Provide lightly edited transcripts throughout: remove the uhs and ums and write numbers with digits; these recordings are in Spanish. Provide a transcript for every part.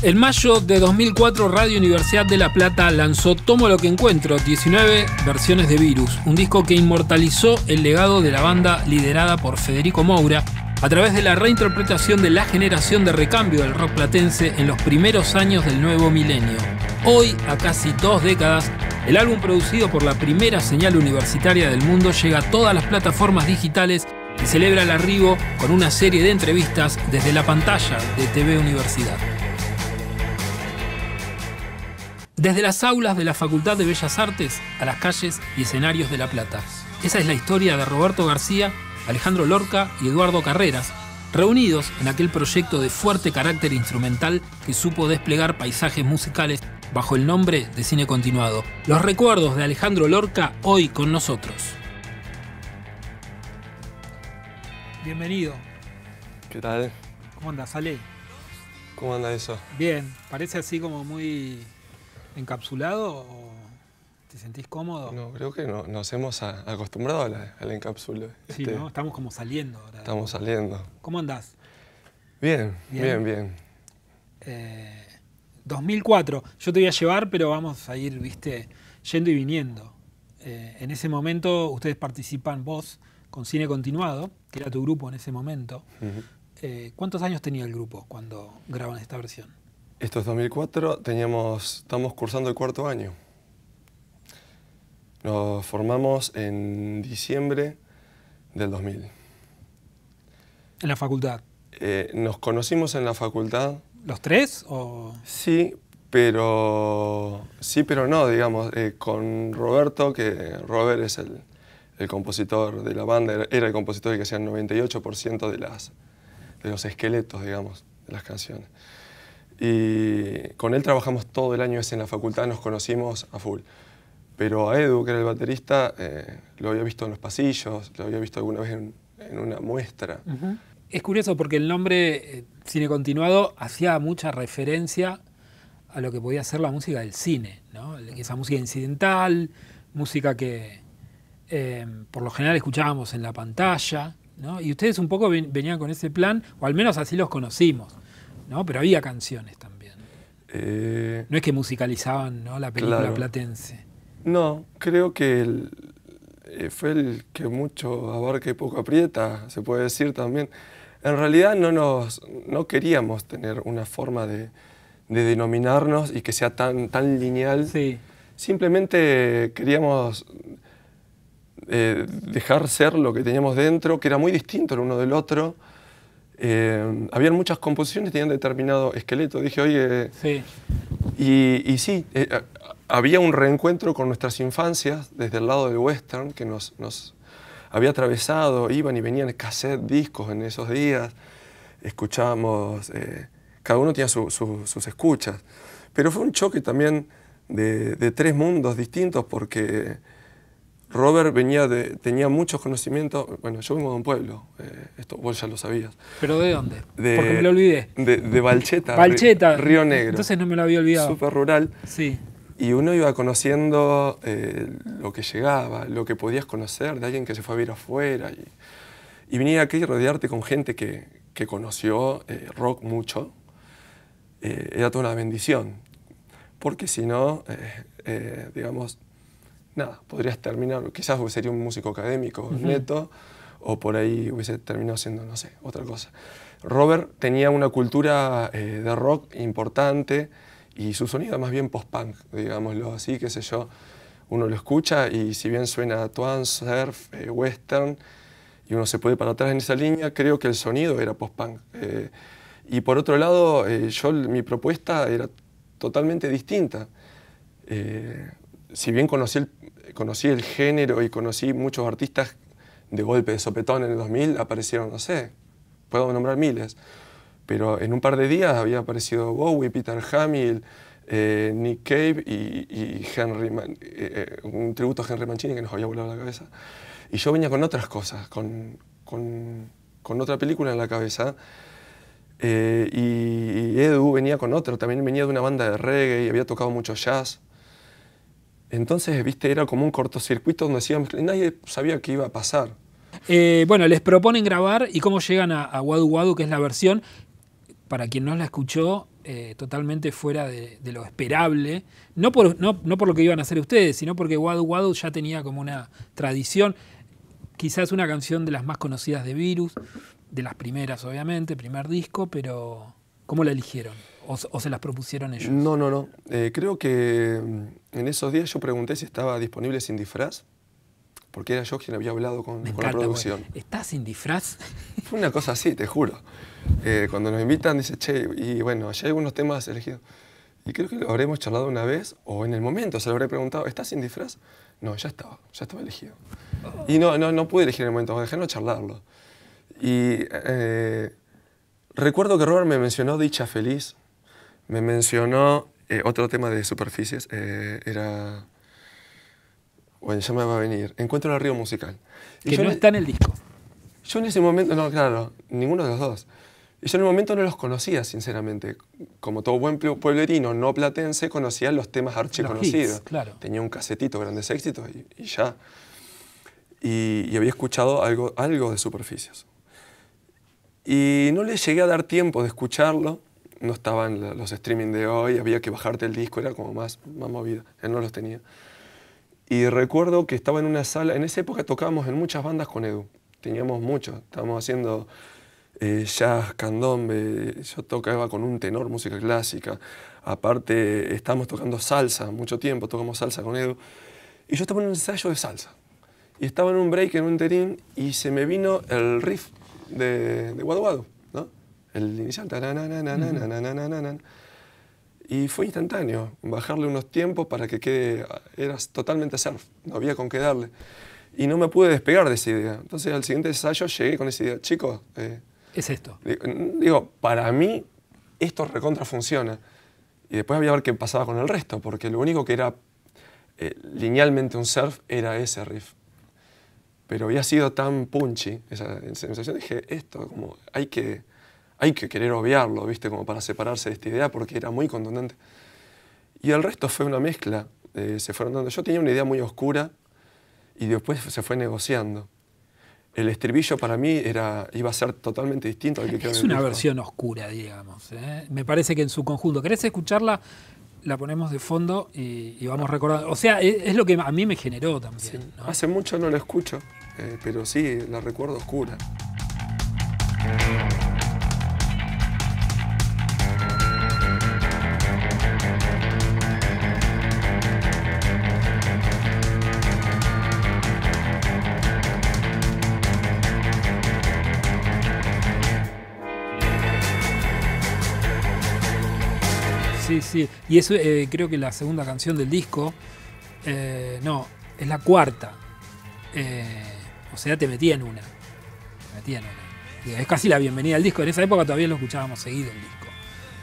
En mayo de 2004, Radio Universidad de La Plata lanzó Tomo lo que encuentro, 19 versiones de Virus, un disco que inmortalizó el legado de la banda liderada por Federico Moura a través de la reinterpretación de la generación de recambio del rock platense en los primeros años del nuevo milenio. Hoy, a casi 2 décadas, el álbum producido por la primera señal universitaria del mundo llega a todas las plataformas digitales y celebra el arribo con una serie de entrevistas desde la pantalla de TV Universidad. Desde las aulas de la Facultad de Bellas Artes a las calles y escenarios de La Plata. Esa es la historia de Roberto García, Alejandro Lorca y Eduardo Carreras, reunidos en aquel proyecto de fuerte carácter instrumental que supo desplegar paisajes musicales bajo el nombre de Cine Continuado. Los recuerdos de Alejandro Lorca hoy con nosotros. Bienvenido. ¿Qué tal? ¿Cómo andas, Ale? ¿Cómo anda eso? Bien, parece así como muy encapsulado o te sentís cómodo. No, creo que no, nos hemos acostumbrado al encapsulo. Sí, ¿no? Estamos como saliendo ahora. Estamos saliendo. ¿Cómo andás? Bien. 2004, yo te voy a llevar, pero vamos a ir, yendo y viniendo. En ese momento ustedes participan, vos, con Cine Continuado, que era tu grupo en ese momento. Uh-huh. ¿Cuántos años tenía el grupo cuando graban esta versión? Esto es 2004, estamos cursando el 4º año. Nos formamos en diciembre del 2000. ¿En la facultad? Nos conocimos en la facultad. ¿Los tres? O... Sí, pero no, digamos. Con Roberto, que Robert es el compositor de la banda, era el compositor que hacía el 98% de los esqueletos, digamos, de las canciones. Y con él trabajamos todo el año ese en la facultad, nos conocimos a full. Pero a Edu, que era el baterista, lo había visto en los pasillos, lo había visto alguna vez en una muestra. Uh-huh. Es curioso porque el nombre Cine Continuado hacía mucha referencia a lo que podía ser la música del cine, ¿no? Esa música incidental, música que por lo general escuchábamos en la pantalla, ¿no? Y ustedes un poco venían con ese plan, o al menos así los conocimos, ¿no? Pero había canciones también. No es que musicalizaban, ¿no?, la película, claro, platense. No, creo que fue el que mucho abarca y poco aprieta, se puede decir también. En realidad no queríamos tener una forma de denominarnos y que sea tan lineal. Sí. Simplemente queríamos dejar ser lo que teníamos dentro, que era muy distinto el uno del otro. Habían muchas composiciones, tenían determinado esqueleto. Dije, oye... Sí. Y sí, había un reencuentro con nuestras infancias desde el lado del western que nos había atravesado. Iban y venían cassette, discos en esos días. Escuchábamos, cada uno tenía sus escuchas. Pero fue un choque también de tres mundos distintos porque Robert tenía muchos conocimientos. Bueno, yo vengo de un pueblo, esto vos ya lo sabías. ¿Pero de dónde? Porque me lo olvidé. De Balcheta, Río Negro. Entonces no me lo había olvidado. Súper rural. Sí. Y uno iba conociendo lo que llegaba, lo que podías conocer de alguien que se fue a vivir afuera. Y venir aquí y rodearte con gente que conoció rock mucho, era toda una bendición. Porque si no, digamos, nada, podrías terminar, quizás sería un músico académico neto, o por ahí hubiese terminado siendo, no sé, otra cosa. Robert tenía una cultura de rock importante y su sonido más bien post-punk, digámoslo así, qué sé yo. Uno lo escucha y si bien suena twang, surf, western, y uno se puede ir para atrás en esa línea, creo que el sonido era post-punk. Y por otro lado, mi propuesta era totalmente distinta. Si bien conocí el género y conocí muchos artistas de golpe, de sopetón en el 2000, aparecieron, no sé, puedo nombrar miles, pero en un par de días había aparecido Bowie, Peter Hamill, Nick Cave y un tributo a Henry Mancini que nos había volado la cabeza. Y yo venía con otras cosas, con otra película en la cabeza. Y Edu venía con otro, también venía de una banda de reggae y había tocado mucho jazz. Entonces, era como un cortocircuito donde nadie sabía qué iba a pasar. Bueno, les proponen grabar y cómo llegan a Wadu Wadu, que es la versión, para quien no la escuchó, totalmente fuera de lo esperable, no por lo que iban a hacer ustedes, sino porque Wadu Wadu ya tenía como una tradición, quizás una canción de las más conocidas de Virus, de las primeras obviamente, primer disco, pero ¿cómo la eligieron? ¿O se las propusieron ellos? No. Creo que en esos días yo pregunté si estaba disponible Sin Disfraz, porque era yo quien había hablado con la producción. Bueno, ¿estás sin disfraz? Fue una cosa así, te juro. Cuando nos invitan, dice, che, y bueno, allá hay algunos temas elegidos. Y creo que lo habremos charlado una vez, o en el momento se lo habré preguntado, ¿estás sin disfraz? No, ya estaba elegido. Y no pude elegir en el momento, dejé no charlarlo. Y recuerdo que Robert me mencionó Dicha Feliz, me mencionó otro tema de Superficies, era... Bueno, ya me va a venir. Encuentro en el río musical. Y que no está en el disco. Yo en ese momento, no, claro, ninguno de los dos. Y yo en el momento no los conocía, sinceramente. Como todo buen pueblerino no platense, conocía los temas archiconocidos. Claro. Tenía un casetito, grandes éxitos, y ya. Y había escuchado algo de Superficies. Y no le llegué a dar tiempo de escucharlo. No estaban los streaming de hoy, había que bajarte el disco, era como más movido. Él no los tenía. Y recuerdo que estaba en una sala, en esa época tocábamos en muchas bandas con Edu, teníamos mucho, estábamos haciendo jazz, candombe, yo tocaba con un tenor música clásica, aparte estábamos tocando salsa, mucho tiempo tocamos salsa con Edu, y yo estaba en un ensayo de salsa, y estaba en un break, en un interín, y se me vino el riff de Wadu Wadu, ¿no? El inicial, y fue instantáneo, bajarle unos tiempos para que quede, era totalmente surf, no había con qué darle. Y no me pude despegar de esa idea. Entonces al siguiente ensayo llegué con esa idea, chicos... es esto. Digo, para mí esto recontra funciona. Y después había que ver qué pasaba con el resto, porque lo único que era linealmente un surf era ese riff. Pero había sido tan punchy esa sensación, dije, esto como hay que querer obviarlo, ¿viste? Como para separarse de esta idea, porque era muy contundente. Y el resto fue una mezcla. Se fueron dando. Yo tenía una idea muy oscura y después se fue negociando. El estribillo para mí iba a ser totalmente distinto al que quedó en el disco. Es una disco. versión oscura, digamos. Me parece que en su conjunto. ¿Querés escucharla? La ponemos de fondo y vamos recordando. O sea, es lo que a mí me generó también. Sí. ¿No? Hace mucho no la escucho, pero sí, la recuerdo oscura. Sí. Y eso creo que la segunda canción del disco, no, es la cuarta. O sea, te metí en una. Es casi la bienvenida al disco. En esa época todavía lo escuchábamos seguido el disco.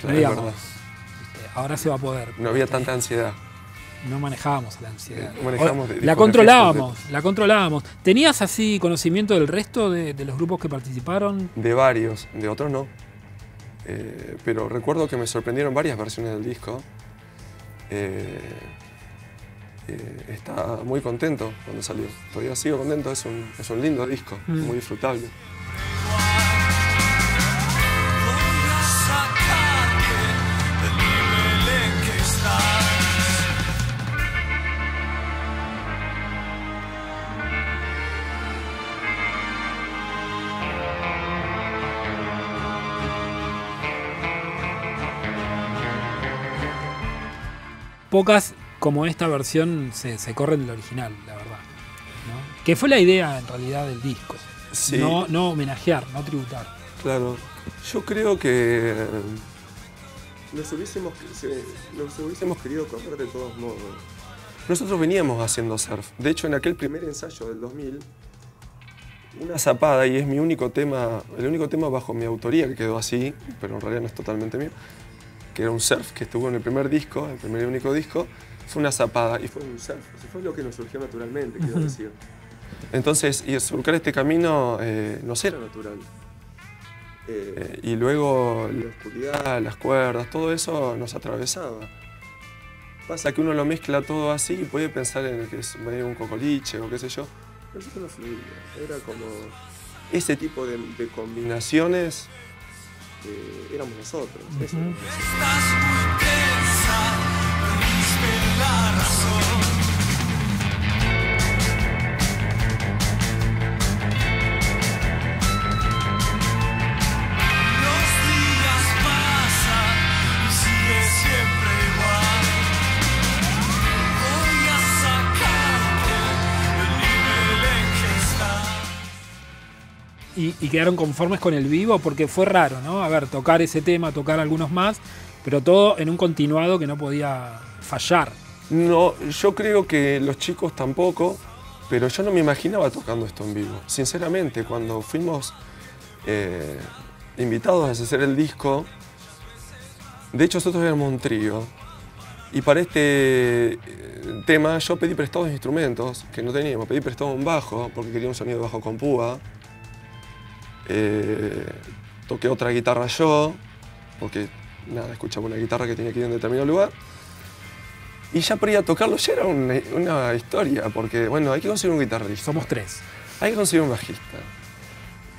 Claro, digamos, es verdad. Ahora se va a poder. No había tanta ansiedad. No manejábamos la ansiedad. La controlábamos. ¿Tenías así conocimiento del resto de los grupos que participaron? De varios, de otros no. Pero recuerdo que me sorprendieron varias versiones del disco. Estaba muy contento cuando salió. Todavía sigo contento, es un lindo disco, muy disfrutable. Pocas como esta versión se corren del original, la verdad, ¿no? Que fue la idea en realidad del disco. Sí. No homenajear, no tributar. Claro. Yo creo que nos hubiésemos querido correr de todos modos. Nosotros veníamos haciendo surf. De hecho, en aquel primer ensayo del 2000, una zapada, y es mi único tema, el único tema bajo mi autoría que quedó así, pero en realidad no es totalmente mío, que era un surf que estuvo en el primer disco, el primer y único disco, fue una zapada y fue un surf. Eso fue lo que nos surgió naturalmente, quedó así. Entonces, y surcar este camino nos era natural. Y luego la oscuridad, las cuerdas, todo eso nos atravesaba. Pasa que uno lo mezcla todo así y puede pensar en que es medio un cocoliche o qué sé yo. Pero eso no fluía, era como ese tipo de combinaciones éramos nosotros. Uh-huh. Eso. Estás muy tensa, perdiste la razón. Los días pasan y sigue siempre igual. Voy a sacarte del nivel en que estás. Y quedaron conformes con el vivo porque fue raro, ¿no? A ver, tocar ese tema, tocar algunos más, pero todo en un continuado que no podía fallar. No, yo creo que los chicos tampoco, pero yo no me imaginaba tocando esto en vivo. Sinceramente, cuando fuimos invitados a hacer el disco, de hecho nosotros éramos un trío, y para este tema yo pedí prestados instrumentos que no teníamos. Pedí prestado un bajo, porque quería un sonido de bajo con púa. Toqué otra guitarra yo, porque nada, escuchaba una guitarra que tenía que ir en determinado lugar. Y ya para ir a tocarlo ya era una historia, porque bueno, hay que conseguir un guitarrista. Somos 3. Hay que conseguir un bajista.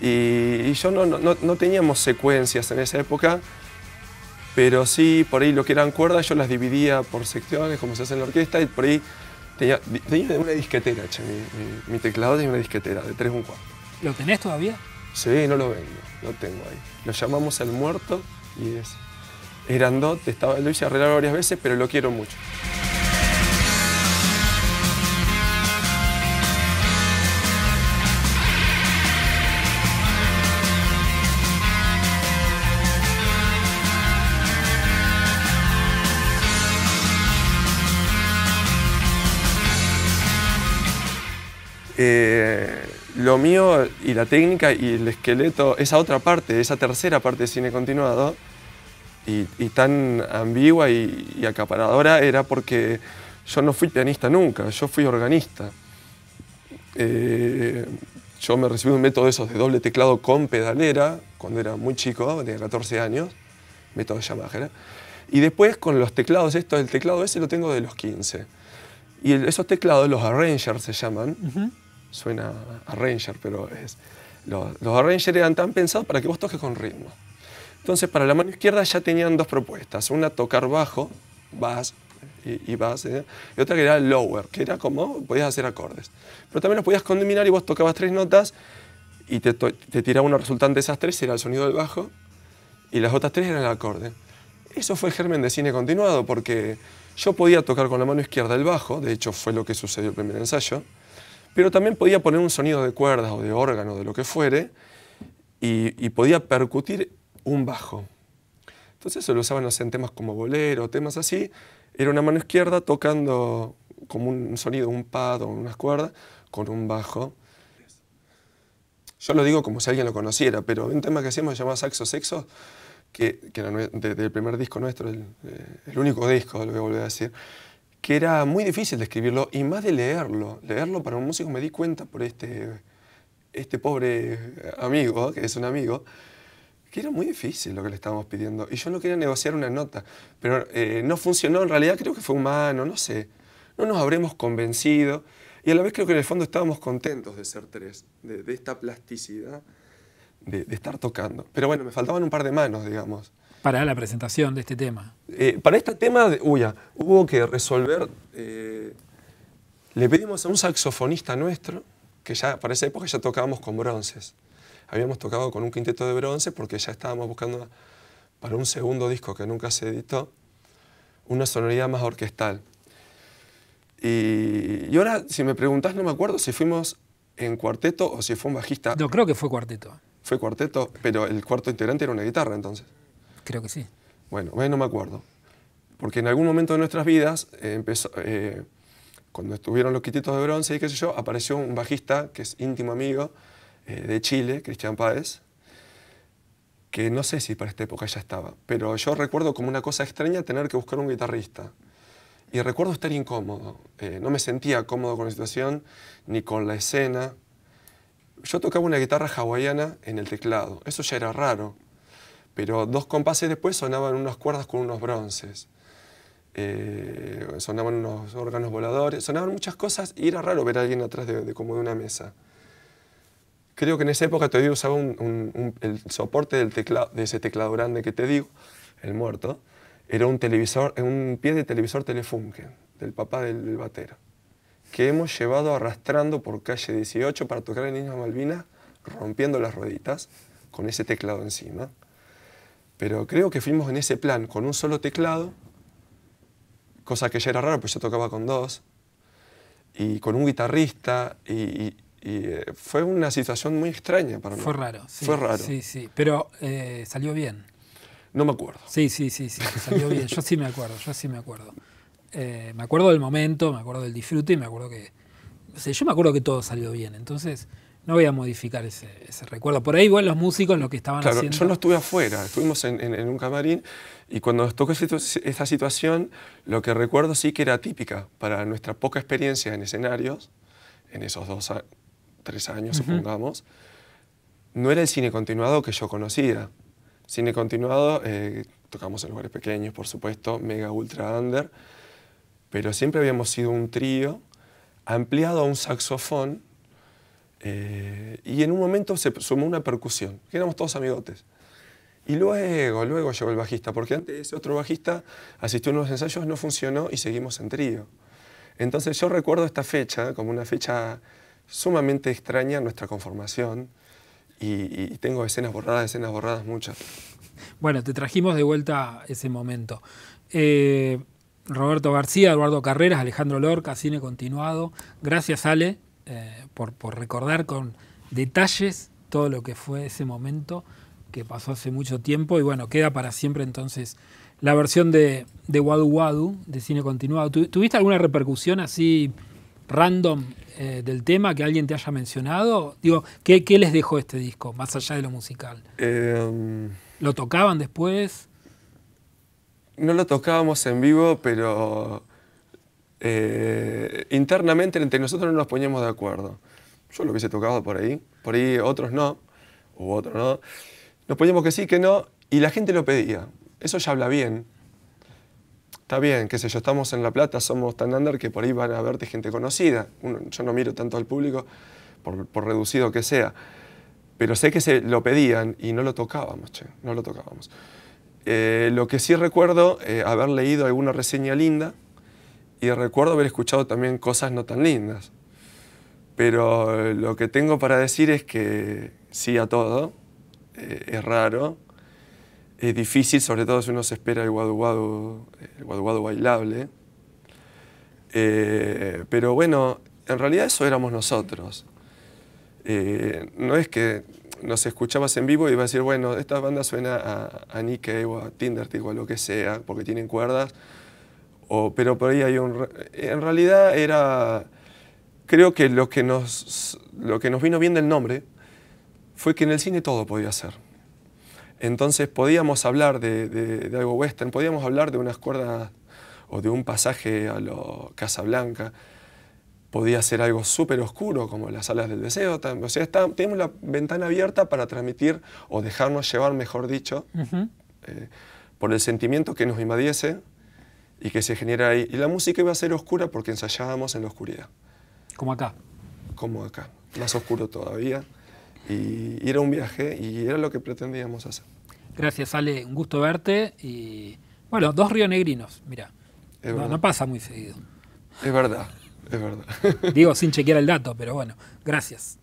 Y yo no teníamos secuencias en esa época, pero sí, por ahí lo que eran cuerdas yo las dividía por secciones, como se hace en la orquesta, y por ahí tenía una disquetera, che, mi teclado tenía una disquetera de 3 1/4. ¿Lo tenés todavía? Sí, no lo vendo, lo tengo ahí. Lo llamamos El Muerto y es grandote, lo hice arreglar varias veces, pero lo quiero mucho. Lo mío y la técnica y el esqueleto, esa otra parte, esa tercera parte de cine continuado, y tan ambigua y acaparadora, era porque yo no fui pianista nunca, yo fui organista. Yo me recibí un método de esos de doble teclado con pedalera, cuando era muy chico, tenía 14 años, método Yamaha. Y después con los teclados, el teclado ese lo tengo de los 15. Y esos teclados, los arrangers se llaman, suena arranger, pero los arrangers eran tan pensados para que vos toques con ritmo. Entonces, para la mano izquierda ya tenían 2 propuestas. Una, tocar bajo, bass y bass, y otra que era lower, que era como, podías hacer acordes. Pero también los podías combinar y vos tocabas 3 notas y te tiraba una resultante de esas 3, era el sonido del bajo, y las otras 3 eran el acorde. Eso fue el germen de cine continuado, porque yo podía tocar con la mano izquierda el bajo, de hecho fue lo que sucedió el primer ensayo, pero también podía poner un sonido de cuerdas o de órgano, de lo que fuere, y podía percutir un bajo. Entonces eso lo usaban, no sé, en temas como bolero, temas así. Era una mano izquierda tocando como un sonido, un pad o unas cuerdas, con un bajo. Yo lo digo como si alguien lo conociera, pero un tema que hacíamos se llama Saxo Sexo, que era del primer disco nuestro, el único disco, lo voy a volver a decir, que era muy difícil de escribirlo y más de leerlo. Leerlo para un músico me di cuenta por este pobre amigo, que es un amigo, que era muy difícil lo que le estábamos pidiendo. Y yo no quería negociar una nota, pero no funcionó. En realidad creo que fue humano, no sé. No nos habremos convencido. Y a la vez creo que en el fondo estábamos contentos de ser 3, de esta plasticidad, de estar tocando. Pero bueno, me faltaban un par de manos, digamos. Para la presentación de este tema. Para este tema, hubo que resolver. Le pedimos a un saxofonista nuestro, que ya para esa época ya tocábamos con bronces. Habíamos tocado con un quinteto de bronce porque ya estábamos buscando para un segundo disco que nunca se editó, una sonoridad más orquestal. Y ahora, si me preguntás, no me acuerdo si fuimos en cuarteto o si fue un bajista. Yo creo que fue cuarteto. Fue cuarteto, pero el cuarto integrante era una guitarra entonces. Creo que sí. Bueno, no me acuerdo. Porque en algún momento de nuestras vidas, cuando estuvieron los quintetos de bronce y qué sé yo, apareció un bajista que es íntimo amigo de Chile, Cristian Páez, que no sé si para esta época ya estaba, pero yo recuerdo como una cosa extraña tener que buscar un guitarrista. Y recuerdo estar incómodo, no me sentía cómodo con la situación ni con la escena. Yo tocaba una guitarra hawaiana en el teclado, eso ya era raro, pero 2 compases después sonaban unas cuerdas con unos bronces. Sonaban unos órganos voladores, sonaban muchas cosas y era raro ver a alguien atrás como de una mesa. Creo que en esa época todavía usaba el soporte del teclado, de ese teclado grande que te digo, el muerto, era un televisor, un pie de televisor Telefunken, del papá del batero, que hemos llevado arrastrando por calle 18 para tocar en Islas Malvinas, rompiendo las rueditas con ese teclado encima. Pero creo que fuimos en ese plan, con un solo teclado, cosa que ya era raro, pues yo tocaba con dos, y con un guitarrista, fue una situación muy extraña para mí. Fue raro. Sí, fue raro. Sí, sí. Pero salió bien. No me acuerdo. Sí, salió bien. Yo sí me acuerdo. Me acuerdo del momento, me acuerdo del disfrute y me acuerdo que... O sea, yo me acuerdo que todo salió bien. Entonces, no voy a modificar ese recuerdo. Por ahí, igual los músicos lo que estaban Claro, haciendo... yo no estuve afuera, estuvimos en un camarín y cuando nos tocó esta situación, lo que recuerdo sí que era típica para nuestra poca experiencia en escenarios, en esos 3 años, supongamos, no era el cine continuado que yo conocía. Cine continuado, tocamos en lugares pequeños, por supuesto, mega, ultra, under, pero siempre habíamos sido un trío ampliado a un saxofón y en un momento se sumó una percusión, que éramos todos amigotes. Y luego llegó el bajista, porque antes ese otro bajista asistió a unos ensayos, no funcionó y seguimos en trío. Entonces yo recuerdo esta fecha como una fecha sumamente extraña en nuestra conformación y tengo escenas borradas muchas. Bueno, te trajimos de vuelta ese momento. Roberto García, Eduardo Carreras, Alejandro Lorca, Cine Continuado. Gracias, Ale, por recordar con detalles todo lo que fue ese momento que pasó hace mucho tiempo. Y bueno, queda para siempre entonces la versión de Wadu Wadu, de Cine Continuado. ¿Tuviste alguna repercusión así random del tema que alguien te haya mencionado? Digo, ¿qué les dejó este disco, más allá de lo musical? ¿Lo tocaban después? No lo tocábamos en vivo, pero internamente entre nosotros no nos poníamos de acuerdo. Yo lo hubiese tocado por ahí otros no, u otros no. Nos poníamos que sí, que no, y la gente lo pedía. Eso ya habla bien. Está bien, qué sé yo, estamos en La Plata, somos tan under que por ahí van a verte gente conocida. Yo no miro tanto al público, por reducido que sea. Pero sé que se lo pedían y no lo tocábamos, no lo tocábamos. Lo que sí recuerdo, haber leído alguna reseña linda y recuerdo haber escuchado también cosas no tan lindas. Pero lo que tengo para decir es que sí a todo, es raro, es difícil, sobre todo si uno se espera el Wadu Wadu bailable. Pero bueno, en realidad eso éramos nosotros. No es que nos escuchabas en vivo y ibas a decir, bueno, esta banda suena a Nick Cave o a Tinderstick o a lo que sea, porque tienen cuerdas, pero por ahí hay en realidad era... Creo que lo que nos vino bien del nombre fue que en el cine todo podía ser. Entonces podíamos hablar de algo western, podíamos hablar de unas cuerdas o de un pasaje a lo Casablanca, podía ser algo súper oscuro como las alas del deseo. O sea, tenemos la ventana abierta para transmitir o dejarnos llevar, mejor dicho, por el sentimiento que nos invadiese y que se genera ahí. Y la música iba a ser oscura porque ensayábamos en la oscuridad. Como acá. Como acá, más oscuro todavía. Y era un viaje y era lo que pretendíamos hacer. Gracias, Ale. Un gusto verte. Y bueno, 2 rionegrinos, mira. No pasa muy seguido. Es verdad, es verdad. Digo sin chequear el dato, pero bueno, gracias.